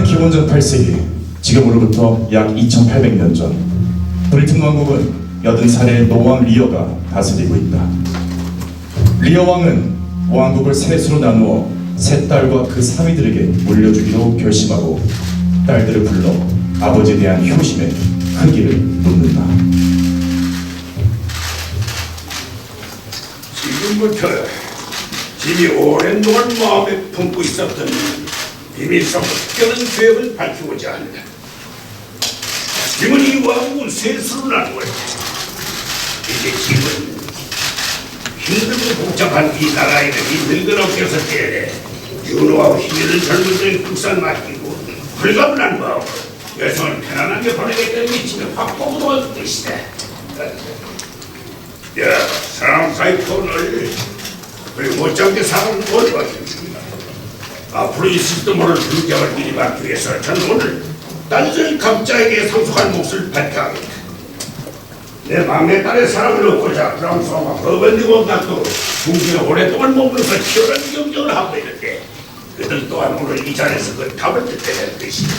기원전 8세기, 지금으로부터 약 2800년 전, 브리튼 왕국은 80살의 노왕 리어가 다스리고 있다. 리어 왕은 왕국을 셋으로 나누어 세 딸과 그 사위들에게 물려주기로 결심하고 딸들을 불러 아버지에 대한 효심에 크기를 묻는다. 지금부터 짐이 오랜 동안 마음에 품고 있었던 비밀스럽고 특별한 계획을 밝히고자 한다. 짐은 이 왕국을 셋으로 나누었다. 이제 짐은 힘들고 복잡한 이 나라의 이 늙은 어깨에서 떼내 윤호하고 힘있는 젊은이들의 국산 맡기고 불가분한 마음으로 여성을 편안하게 보내겠다는 미침에 확보도 할 것이다. 야, 사람 사이폰을 그리고 못잡게 사람을 몰아주십니다. 앞으로 있을지도 모를 등장을 미리 막기 위해서 저는 오늘 단순히 각자에게 상속한 몫을 발표하겠다. 내 막내딸의 사랑을 얻고자 프랑스와 버번디 공작도 중국에 오랫동안 머물러서 치열한 경쟁을 하고 있는데 그들 또한 오늘 이 자리에서 그 답을 듣게 될 것이다.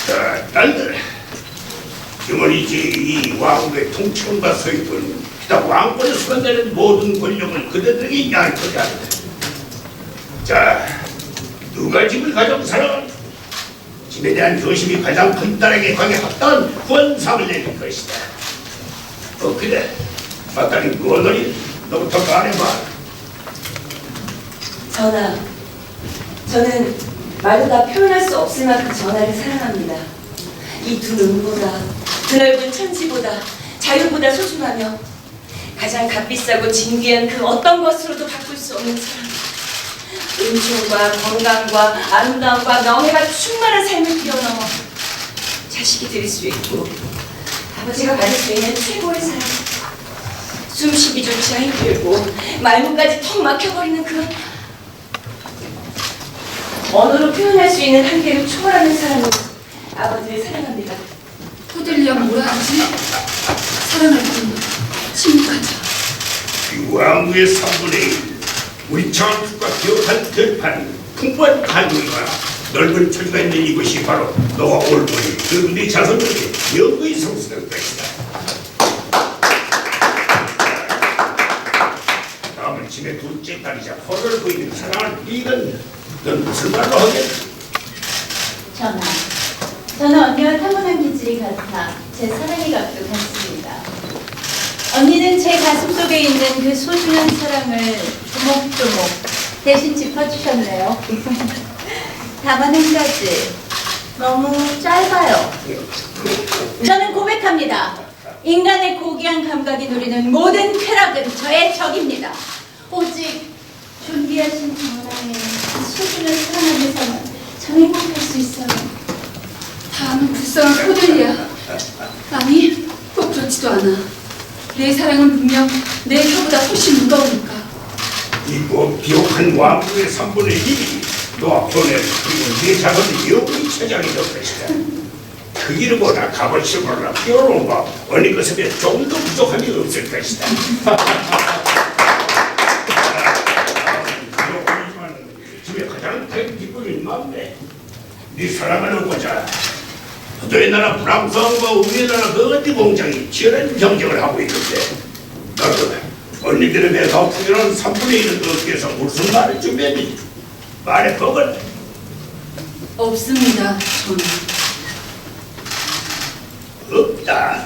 자, 딸들, 주머니지 이 왕국의 통치권과 소유권, 기타 왕권을 수반되는 모든 권력을 그들에게 양식하게 한다. 자, 누가 집을 가져온 사람은 집에 대한 조심이 가장 큰 딸에게 관계 합당한 후원상을 내릴 것이다. 그래, 마땅히 무엇을 너부터 말해봐. 전하, 저는 말로 다 표현할 수 없을 만큼 전하를 사랑합니다. 이 두 눈보다, 드넓은 천지보다, 자유보다 소중하며 가장 값비싸고 진귀한 그 어떤 것으로도 바꿀 수 없는 사랑. 은총과 건강과 아름다움과 명예가 충만한 삶을 뛰어넘어 자식이 드릴 수 있고 아버지가 받을 수 있는 최고의 사랑. 숨쉬기조차 힘들고 말문까지 턱 막혀버리는 그런 언어로 표현할 수 있는 한계를 초월하는 사랑으로 아버지를 사랑합니다. 코델리아 뭐라 하지? 사랑을 받는 침묵하자. 이 왕국의 3분의 1, 우리 창국과 기억한 들판, 풍부한 간물과 넓은 처지가 있는 이곳이 바로 너와 올머니 그분의 자손들에게 영구히 성수될 것이다. 다음은 짐의 둘째 딸이자 포를 보이는 사랑을 이건 넌 무슨 말로 하겠니? 전하, 저는 언니와 타고난 기질이 같아 제 사랑의 값도 같습니다. 언니는 제 가슴속에 있는 그 소중한 사랑을 조목조목 대신 짚어주셨네요. 다만 한 가지, 너무 짧아요. 저는 고백합니다. 인간의 고귀한 감각이 누리는 모든 쾌락은 저의 적입니다. 오직 존귀하신 전하의 소중한 사랑 안에서만 저 행복할 수 있어요. 다음은 불쌍한 코델리아. 아니, 꼭 그렇지도 않아. 내 사랑은 분명 내 혀보다 훨씬 무거우니까. 이곳 비옥한 왕국의 3분의 1이 너와 보낼 그리고 네 자손이 영원히 차지하게 될 것이다. 크기를 보나 값어치를 보나 비워놓은 거 어느 것에 비해 조금 더 부족함이 없을 것이다. 집에 가장 큰 기쁨인 마음에 네 사랑을 얻고자 너의 나라 프랑스왕과 우리의 나라 어디 공장이 치열한 경쟁을 하고 있는데 너도 언니들에 대해서 풍요로운 3분의 1을 얻기 위해서 무슨 말을 준비했니? 말해 보거라. 없습니다, 전하. 없다.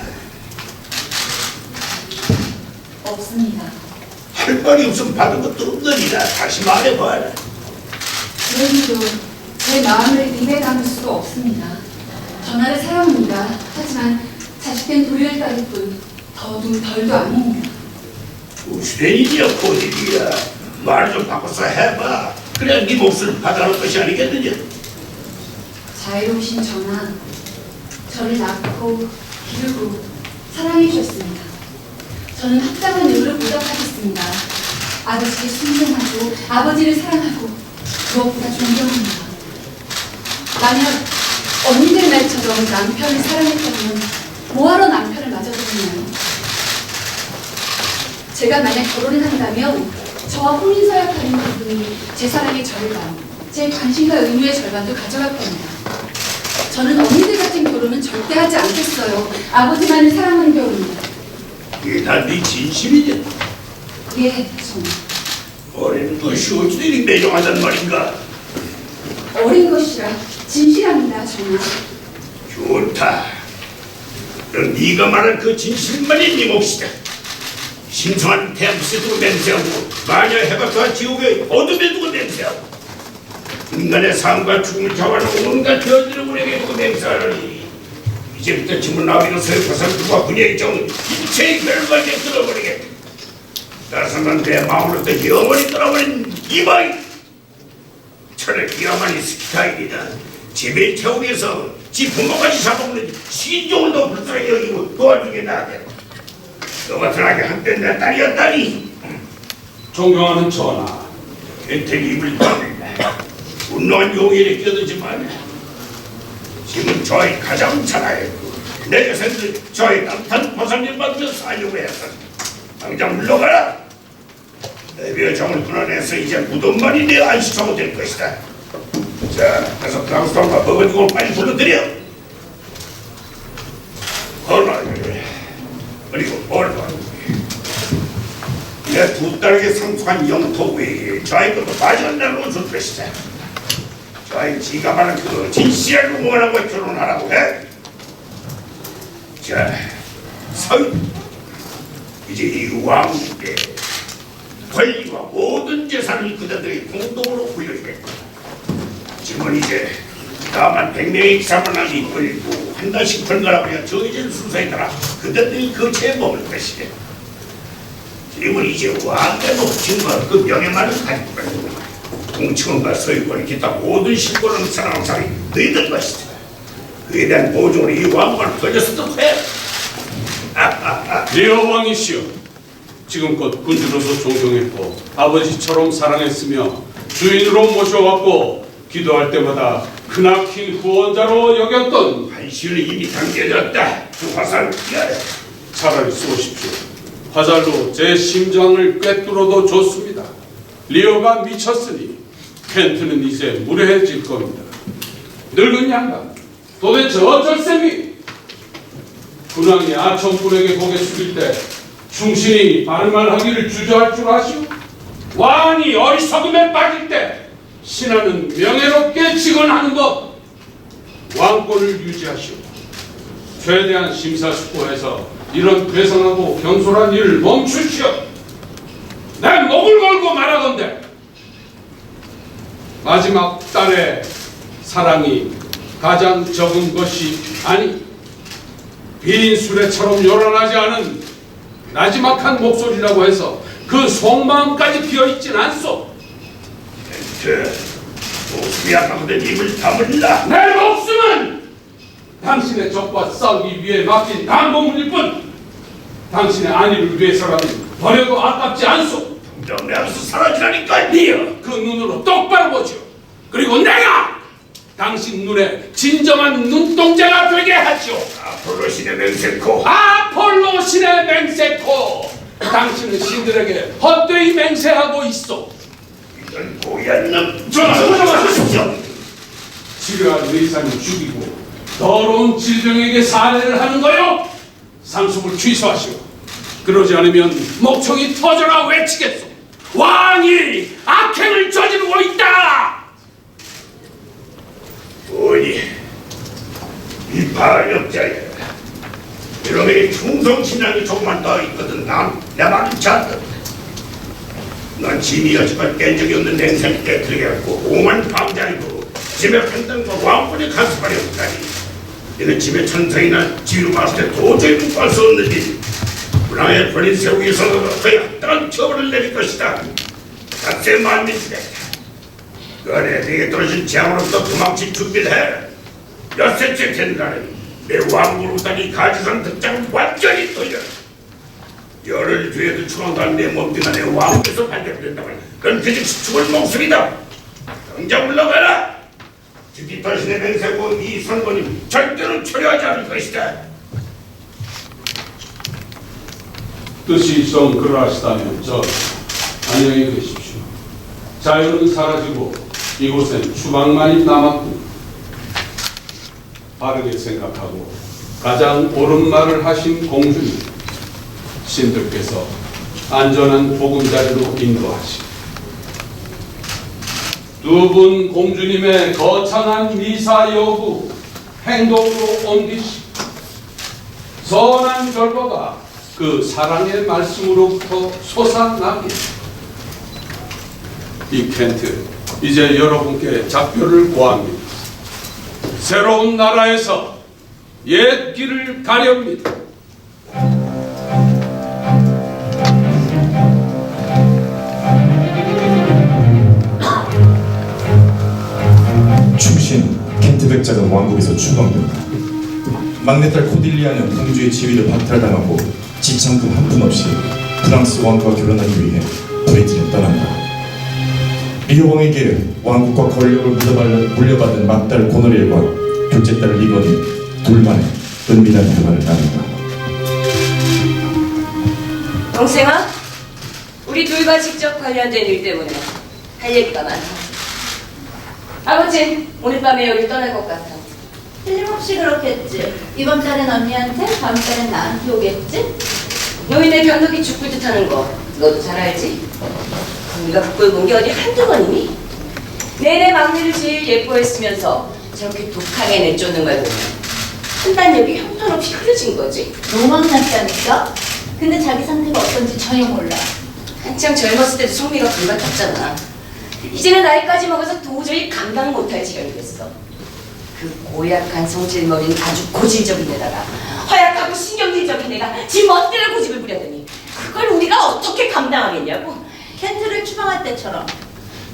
없습니다. 할 말이 없으면 받은 것도 없느니라. 다시 말해봐라. 그래도 제 마음을 입에 담을 수가 없습니다. 전하를 사랑합니다. 하지만 자식된 도리를 따를 뿐 더도 덜도 아닙니다. 무슨 일이야 코디리야. 말 좀 바꿔서 해봐. 그래야 네 몫을 받아올 것이 아니겠느냐. 자유로우신 전하, 저를 낳고 기르고 사랑해 주셨습니다. 저는 합당한 의무를 보답하겠습니다. 아버지께 순종하고 아버지를 사랑하고 무엇보다 존경합니다. 만약 언니들 말처럼 남편을 사랑했다면 뭐하러 남편을 맞아줬나요? 제가 만약 결혼을 한다면 저와 혼인서약하는 그분이 제 사랑에 저를 낳고 제 관심과 의무의 절반도 가져갈 겁니다. 저는 언니들 같은 결혼은 절대 하지 않겠어요. 아버지만을 사랑하는 결혼입니다. 이게 다 네 진심이냐? 예, 정말. 어린 것이 어찌 이리 매정하단 말인가? 어린 것이라 진실합니다, 정말. 좋다. 그럼 네가 말한 그 진실만이 네 몫이다. 신성한 태양빛에 두고 맹세하고 마녀 해가 또한 지옥의 어둠에 두고 맹세하고 인간의 삶과 죽음을 좌우하는 온갖 별들을 우리에게 두고 맹세하노니 이제부터 지문 아비로서의 고산과 분야의 정 일체의 결과에 끊어버리겠다. 따라서는 내 마음으로부터 영원히 떠나버린 이마이 철의 기아만이 스키타입니다. 집에 태우기에서 지 부모까지 잡아먹는 신종을도 불쌍히 여기고 도와주게 나겠다. 너 같은 아기 한때 내 딸이었다니. 존경하는 전하, 겐택이 입을 떠밀다. 분노한 용일에 끼어들지만 지금 저희 가장 잘하였고 내 여생들 저희 따뜻한 보살님 받으며 살려고 했어. 당장 물러가라. 내비의 정을 끊어내서 이제 무덤만이 내 안식처가 될 것이다. 자, 가서 프랑스통과 버거지고 빨리 불러들여. 얼마를 그리고 얼마 내 두 딸에게 상속한 영토 외에 저희 것도 마지막 날로 줄 것이다. 저희 지가 말한 그 진실한 응원하고 결혼하라고 해. 자, 서유 이제 이 왕국의 권리와 모든 재산을 그대들이 공동으로 부여주겠다. 지금은 이제 다만 100명의 기사만을 이끌고 한 달씩 번갈아가며 정해진 순서에 따라 그대들이 그 죄에 머물 것이다. 지금은 이제 왕의 목숨과 그 명예만을 가지고 가지고 공치권과 소유권 기타 모든 실권을 사랑하는 사람이 너희들 것이다. 그에 대한 보증으로 이 왕국을 벌렸어도 해. 리어 왕이시여, 지금껏 군주로서 존경했고 아버지처럼 사랑했으며 주인으로 모셔왔고 기도할 때마다 크나킨 후원자로 여겼던 한시는 이미 당겨졌다. 그 화살 피하라. 차라리 쏘십시오. 화살로 제 심장을 꿰뚫어도 좋습니다. 리어가 미쳤으니 켄트는 이제 무례해질 겁니다. 늙은 양반, 도대체 어쩔 셈이? 군왕이 아청꾼에게 고개 숙일 때 충신이 바른말 하기를 주저할 줄 아시오? 왕이 어리석음에 빠질 때 신하는 명예롭게 직언하는 것. 왕권을 유지하시오. 최대한 심사숙고해서 이런 괴상하고 경솔한 일을 멈추시오. 내 목을 걸고 말하건대 마지막 딸의 사랑이 가장 적은 것이 아니 빈 수레처럼 요란하지 않은 나지막한 목소리라고 해서 그 속마음까지 비어있진 않소. 목숨이 아까보다 입을 다물라. 내 목숨은 당신의 적과 싸우기 위해 맡긴 단고물일 뿐 당신의 안위를 위해서라면 버려도 아깝지 않소. 당장 내 앞에서 사라지라니까. 니여 그 눈으로 똑바로 보시오. 그리고 내가 당신 눈에 진정한 눈동자가 되게 하시오. 아폴로 신의 맹세코. 아폴로 신의 맹세코. 당신은 신들에게 헛되이 맹세하고 있어. 이런 고얀 놈. 전하십시오. 치료할 의사는 죽이고 더러운 질병에게 살해를 하는 거요. 상속을 취소하시오. 그러지 않으면 목청이 터져라 외치겠소. 왕이 악행을 저지르고 있다. 오니 이 반역자야. 이놈의 충성신앙이 조금만 더 있거든 내 말을 잘 듣다. 넌 짐이 여지껏 깬 적이 없는 냉생을 깨뜨리게 하고 오만 방장이고 집에 판단과 왕권이 간섭하려 했다니. 너는 집에 천상이나 지휘로 봤을 때 도저히 묵할 수 없는 일. 문화의 권위 세우기에서는 거의 합당한 처벌을 내릴 것이다. 갓세 만민주다. 그 안에 내게 떨어진 재앙으로부터 도망칠 준비를 해. 엿새째 된 날은 내 왕국으로 따니 가지산 득장을 완전히 돌려. 열흘 뒤에도 추방당한 내 몸뚱이가 내 왕국에서 발견된다면 그건 그 즉시 죽을 목숨이다. 당장 물러가라. 주기 자신의 맹세고 이 선고님 절대로 철회하지 않을 것이다. 뜻이 좀 그러하시다면 저 안녕히 계십시오. 자유는 사라지고 이곳엔 추방만이 남았군. 바르게 생각하고 가장 옳은 말을 하신 공주님, 신들께서 안전한 보금자리로 인도하시. 두 분 공주님의 거창한 미사 여부 행동으로 옮기시. 선한 결과가 그 사랑의 말씀으로부터 솟아나길. 이 켄트, 이제 여러분께 작별을 구합니다. 새로운 나라에서 옛 길을 가렵니다. 충신 켄트 백작은 왕국에서 추방된다. 막내딸 코딜리아는 공주의 지위를 박탈당하고 지참금 한 푼 없이 프랑스 왕과 결혼하기 위해 브리튼을 떠난다. 리오 왕에게 왕국과 권력을 물려받은 맏딸 고노리엘과 둘째 딸 리건이 둘만의 은밀한 대화를 나눈다. 동생아, 우리 둘과 직접 관련된 일 때문에 할 얘기가 많아. 아버지, 오늘 밤에 여기 떠날 것 같아. 틀림없이 그렇겠지. 이번 달엔 언니한테, 다음 달엔 나한테 오겠지? 노인의 변덕이 죽을 듯 하는 거 너도 잘 알지? 우리가 북을 본 게 어디 한두 번이니? 내내 막내를 제일 예뻐했으면서 저렇게 독하게 내쫓는 걸 보면 판단력이 형편없이 흐려진 거지. 로망 났다니까? 근데 자기 상태가 어떤지 전혀 몰라. 한창 젊었을 때도 성미가 불같았잖아. 이제는 나이까지 먹어서 도저히 감당 못할 지경이 됐어. 그 고약한 성질머리는 아주 고질적인 애다가 허약하고 신경질적인 애가 지 멋대로 고집을 부렸더니 그걸 우리가 어떻게 감당하겠냐고. 켄트를 추방할 때처럼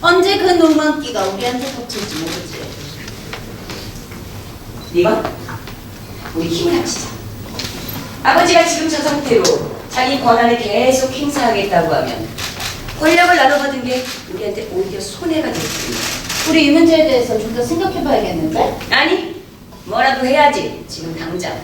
언제 그 눈먼기가 우리한테 덮칠지 모르지. 이건 우리 힘을 합치자. 아버지가 지금 저 상태로 자기 권한을 계속 행사하겠다고 하면 권력을 나눠받은 게 우리한테 오히려 손해가 될 수 있다. 우리 이 문제에 대해서 좀 더 생각해봐야겠는데? 아니, 뭐라도 해야지. 지금 당장.